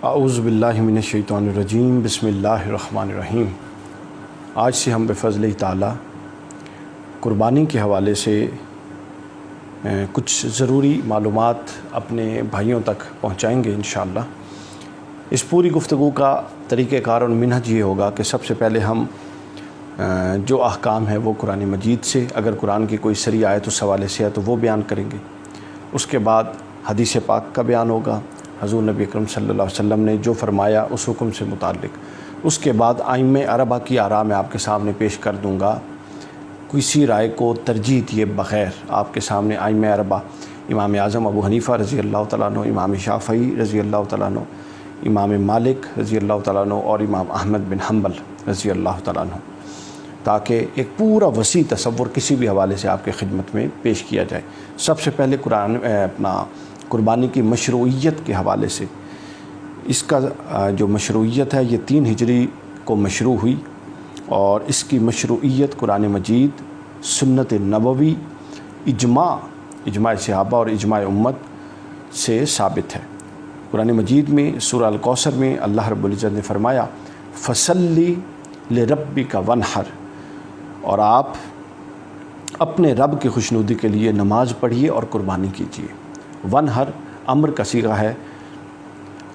اعوذ باللہ من الشیطان الرجیم، بسم اللہ الرحمن الرحیم۔ آج سے ہم بفضل تعالی قربانی کے حوالے سے کچھ ضروری معلومات اپنے بھائیوں تک پہنچائیں گے انشاءاللہ۔ اس پوری گفتگو کا طریقہ کار اور منہج یہ ہوگا کہ سب سے پہلے ہم جو احکام ہے وہ قرآن مجید سے، اگر قرآن کی کوئی صریح آیت اس حوالے سے ہے تو وہ بیان کریں گے۔ اس کے بعد حدیث پاک کا بیان ہوگا، حضور نبی اکرم صلی اللہ علیہ وسلم نے جو فرمایا اس حکم سے متعلق۔ اس کے بعد ائمہ اربعہ کی آراء میں آپ کے سامنے پیش کر دوں گا، کسی رائے کو ترجیح دیے بغیر آپ کے سامنے ائمہ اربعہ، امام اعظم ابو حنیفہ رضی اللہ تعالیٰ عنہ، امام شافعی رضی اللہ تعالیٰ عنہ، امام مالک رضی اللہ تعالیٰ عنہ اور امام احمد بن حنبل رضی اللہ تعالیٰ عنہ، تاکہ ایک پورا وسیع تصور کسی بھی حوالے سے آپ کے خدمت میں پیش کیا جائے۔ سب سے پہلے قربانی کی مشروعیت کے حوالے سے، اس کا جو مشروعیت ہے یہ 3 ہجری کو مشروع ہوئی، اور اس کی مشروعیت قرآن مجید، سنت نبوی، اجماع صحابہ اور اجماع امت سے ثابت ہے۔ قرآن مجید میں سورہ الکوثر میں اللہ رب العزت نے فرمایا فصلی لربک وانحر، اور آپ اپنے رب کی خوشنودی کے لیے نماز پڑھیے اور قربانی کیجیے۔ ونحر امر کا صیغہ ہے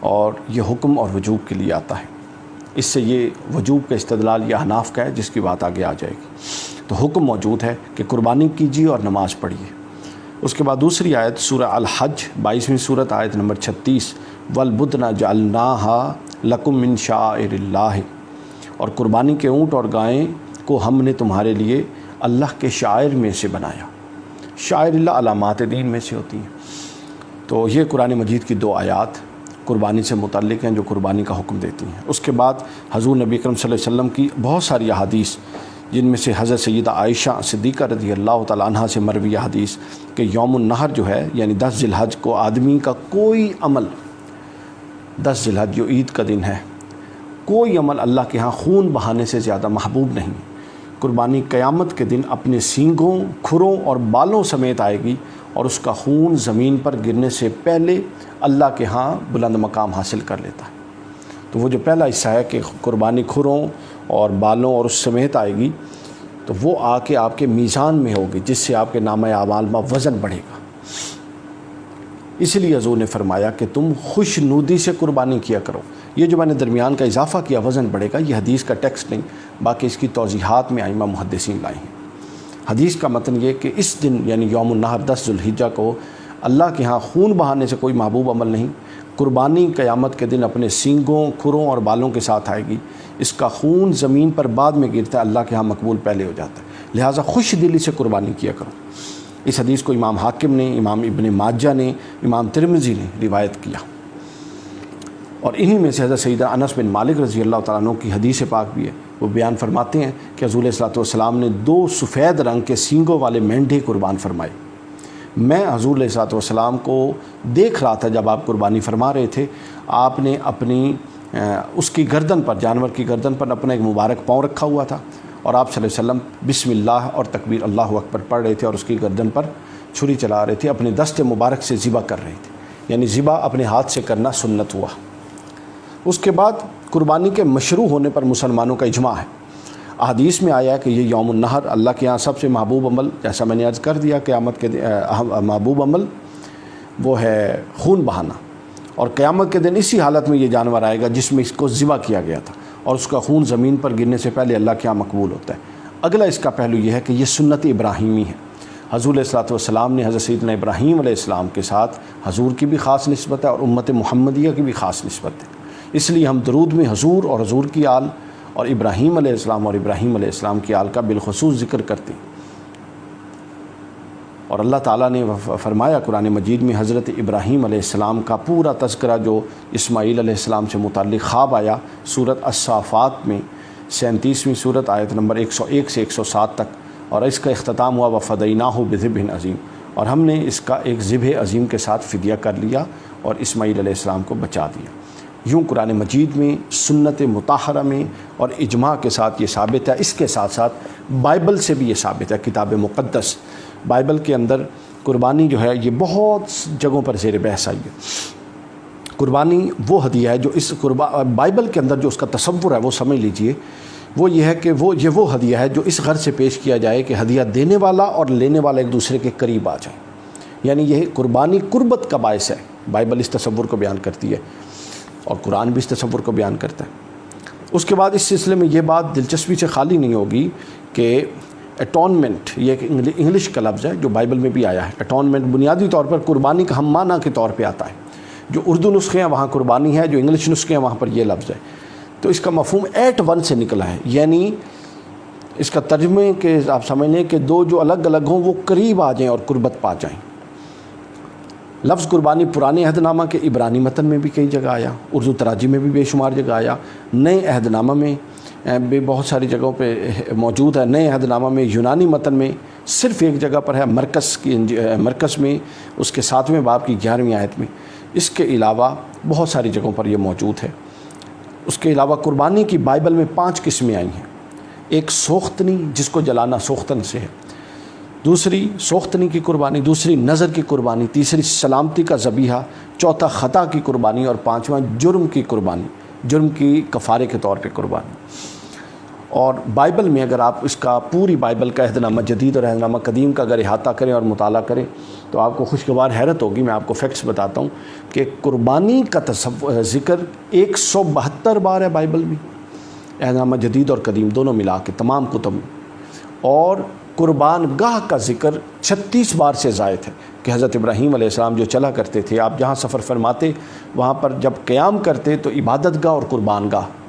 اور یہ حکم اور وجوب کے لیے آتا ہے۔ اس سے یہ وجوب کا استدلال یا احناف کا ہے جس کی بات آگے آ جائے گی۔ تو حکم موجود ہے کہ قربانی کیجیے اور نماز پڑھیے۔ اس کے بعد دوسری آیت سورہ الحج 22ویں سورت آیت نمبر 36، والبدن جعلناها لکم من شعائر اللہ، اور قربانی کے اونٹ اور گائیں کو ہم نے تمہارے لیے اللہ کے شعائر میں سے بنایا۔ شعائر اللہ علامات دین میں سے ہوتی ہیں۔ تو یہ قرآن مجید کی 2 آیات قربانی سے متعلق ہیں جو قربانی کا حکم دیتی ہیں۔ اس کے بعد حضور نبی اکرم صلی اللہ علیہ وسلم کی بہت ساری احادیث، جن میں سے حضرت سیدہ عائشہ صدیقہ رضی اللہ تعالیٰ عنہ سے مروی حدیث کہ یوم النحر جو ہے یعنی 10 ذی الحج کو آدمی کا کوئی عمل، 10 ذی الحج جو عید کا دن ہے، کوئی عمل اللہ کے ہاں خون بہانے سے زیادہ محبوب نہیں۔ قربانی قیامت کے دن اپنے سینگوں، کھروں اور بالوں سمیت آئے گی، اور اس کا خون زمین پر گرنے سے پہلے اللہ کے ہاں بلند مقام حاصل کر لیتا ہے۔ تو وہ جو پہلا حصہ ہے کہ قربانی کھروں اور بالوں اور اس سمیت آئے گی، تو وہ آ کے آپ کے میزان میں ہوگی، جس سے آپ کے نامہ اعمال میں وزن بڑھے گا۔ اس لیے حضور نے فرمایا کہ تم خوش نودی سے قربانی کیا کرو۔ یہ جو میں نے درمیان کا اضافہ کیا وزن بڑھے گا، یہ حدیث کا ٹیکسٹ نہیں، باقی اس کی توضیحات میں ائمہ محدثین لائے ہیں۔ حدیث کا متن یہ کہ اس دن یعنی یوم النحر 10 ذی الحجہ کو اللہ کے ہاں خون بہانے سے کوئی محبوب عمل نہیں۔ قربانی قیامت کے دن اپنے سینگوں، کھروں اور بالوں کے ساتھ آئے گی، اس کا خون زمین پر بعد میں گرتا ہے، اللہ کے ہاں مقبول پہلے ہو جاتا ہے۔ لہٰذا خوش دلی سے قربانی کیا کرو۔ اس حدیث کو امام حاکم نے، امام ابن ماجہ نے، امام ترمذی نے روایت کیا، اور انہی میں سے حضرت سیدنا انس بن مالک رضی اللہ تعالیٰ عنہ کی حدیث پاک بھی ہے۔ وہ بیان فرماتے ہیں کہ حضور صلی اللہ علیہ وسلم نے 2 سفید رنگ کے سینگوں والے مینڈھے قربان فرمائے۔ میں حضور علیہ الصلوۃ والسلام کو دیکھ رہا تھا جب آپ قربانی فرما رہے تھے، آپ نے اپنی اس کی گردن پر، جانور کی گردن پر اپنا ایک مبارک پاؤں رکھا ہوا تھا، اور آپ صلی اللہ علیہ وسلم بسم اللہ اور تکبیر اللہ اکبر پڑھ رہے تھے، اور اس کی گردن پر چھری چلا رہے تھے، اپنے دست مبارک سے ذبح کر رہے تھے، یعنی ذبح اپنے ہاتھ سے کرنا سنت ہوا۔ اس کے بعد قربانی کے مشروع ہونے پر مسلمانوں کا اجماع ہے۔ احادیث میں آیا کہ یہ یوم النحر اللہ کے یہاں سب سے محبوب عمل، جیسا میں نے عرض کر دیا، قیامت کے محبوب عمل وہ ہے خون بہانا، اور قیامت کے دن اسی حالت میں یہ جانور آئے گا جس میں اس کو ذبح کیا گیا تھا، اور اس کا خون زمین پر گرنے سے پہلے اللہ کے یہاں مقبول ہوتا ہے۔ اگلا اس کا پہلو یہ ہے کہ یہ سنت ابراہیمی ہے۔ حضور علیہ الصلوۃ والسلام نے حضرت سیدنا ابراہیم علیہ السلام کے ساتھ حضور کی بھی خاص نسبت ہے اور امت محمدیہ کی بھی خاص نسبت ہے، اس لیے ہم درود میں حضور اور حضور کی آل اور ابراہیم علیہ السلام اور ابراہیم علیہ السلام کی آل کا بالخصوص ذکر کرتے ہیں۔ اور اللہ تعالیٰ نے فرمایا قرآن مجید میں حضرت ابراہیم علیہ السلام کا پورا تذکرہ جو اسماعیل علیہ السلام سے متعلق خواب آیا سورۃ الصافات میں 37ویں سورت آیت نمبر 101 سے 107 تک، اور اس کا اختتام ہوا وفدیناہ بذبح عظیم، اور ہم نے اس کا ایک ذبح عظیم کے ساتھ فدیہ کر لیا اور اسماعیل علیہ السلام کو بچا دیا۔ یوں قرآن مجید میں، سنت مطہرہ میں اور اجماع کے ساتھ یہ ثابت ہے۔ اس کے ساتھ ساتھ بائبل سے بھی یہ ثابت ہے، کتاب مقدس بائبل کے اندر قربانی جو ہے یہ بہت جگہوں پر زیر بحث آئی ہے۔ قربانی وہ ہدیہ ہے جو اس بائبل کے اندر جو اس کا تصور ہے وہ سمجھ لیجئے، وہ یہ ہے کہ وہ ہدیہ ہے جو اس غرض سے پیش کیا جائے کہ ہدیہ دینے والا اور لینے والا ایک دوسرے کے قریب آ جائیں، یعنی یہ قربانی قربت کا باعث ہے۔ بائبل اس تصور کو بیان کرتی ہے اور قرآن بھی اس تصور کو بیان کرتا ہے۔ اس کے بعد اس سلسلے میں یہ بات دلچسپی سے خالی نہیں ہوگی کہ اٹونمنٹ، یہ ایک انگلش کا لفظ ہے جو بائبل میں بھی آیا ہے۔ اٹونمنٹ بنیادی طور پر قربانی کا ہم معنی کے طور پہ آتا ہے، جو اردو نسخے ہیں وہاں قربانی ہے، جو انگلش نسخے ہیں وہاں پر یہ لفظ ہے۔ تو اس کا مفہوم ایٹ ون سے نکلا ہے، یعنی اس کا ترجمے کے آپ سمجھ لیں کہ دو جو الگ الگ ہوں وہ قریب آ جائیں اور قربت پا جائیں۔ لفظ قربانی پرانے عہد نامہ کے عبرانی متن میں بھی کئی جگہ آیا، اردو تراجم میں بھی بے شمار جگہ آیا، نئے عہد نامہ میں بھی بہت ساری جگہوں پہ موجود ہے۔ نئے عہد نامہ میں یونانی متن میں صرف ایک جگہ پر ہے، مرکز میں اس کے 7ویں باب کی 11ویں آیت میں۔ اس کے علاوہ بہت ساری جگہوں پر یہ موجود ہے۔ اس کے علاوہ قربانی کی بائبل میں 5 قسمیں آئی ہیں۔ ایک سوختنی، جس کو جلانا سوختن سے ہے، دوسری سوختنی کی قربانی، دوسری نظر کی قربانی، تیسری سلامتی کا ذبیحہ، چوتھا خطا کی قربانی اور 5واں جرم کی قربانی، جرم کی کفارے کے طور پہ قربانی۔ اور بائبل میں اگر آپ اس کا پوری بائبل کا عہد نامہ جدید اور عہد نامہ قدیم کا اگر احاطہ کریں اور مطالعہ کریں تو آپ کو خوشگوار حیرت ہوگی۔ میں آپ کو فیکٹس بتاتا ہوں کہ قربانی کا ذکر 172 بار ہے بائبل میں، عہد نامہ جدید اور قدیم دونوں ملا کے تمام کتب میں، اور قربان گاہ کا ذکر 36 بار سے زائد ہے کہ حضرت ابراہیم علیہ السلام جو چلا کرتے تھے، آپ جہاں سفر فرماتے وہاں پر جب قیام کرتے تو عبادت گاہ اور قربان گاہ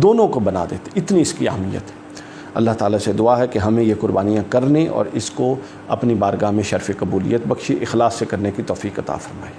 دونوں کو بنا دیتے، اتنی اس کی اہمیت ہے۔ اللہ تعالیٰ سے دعا ہے کہ ہمیں یہ قربانیاں کرنے اور اس کو اپنی بارگاہ میں شرف قبولیت بخشی، اخلاص سے کرنے کی توفیق عطا فرمائے۔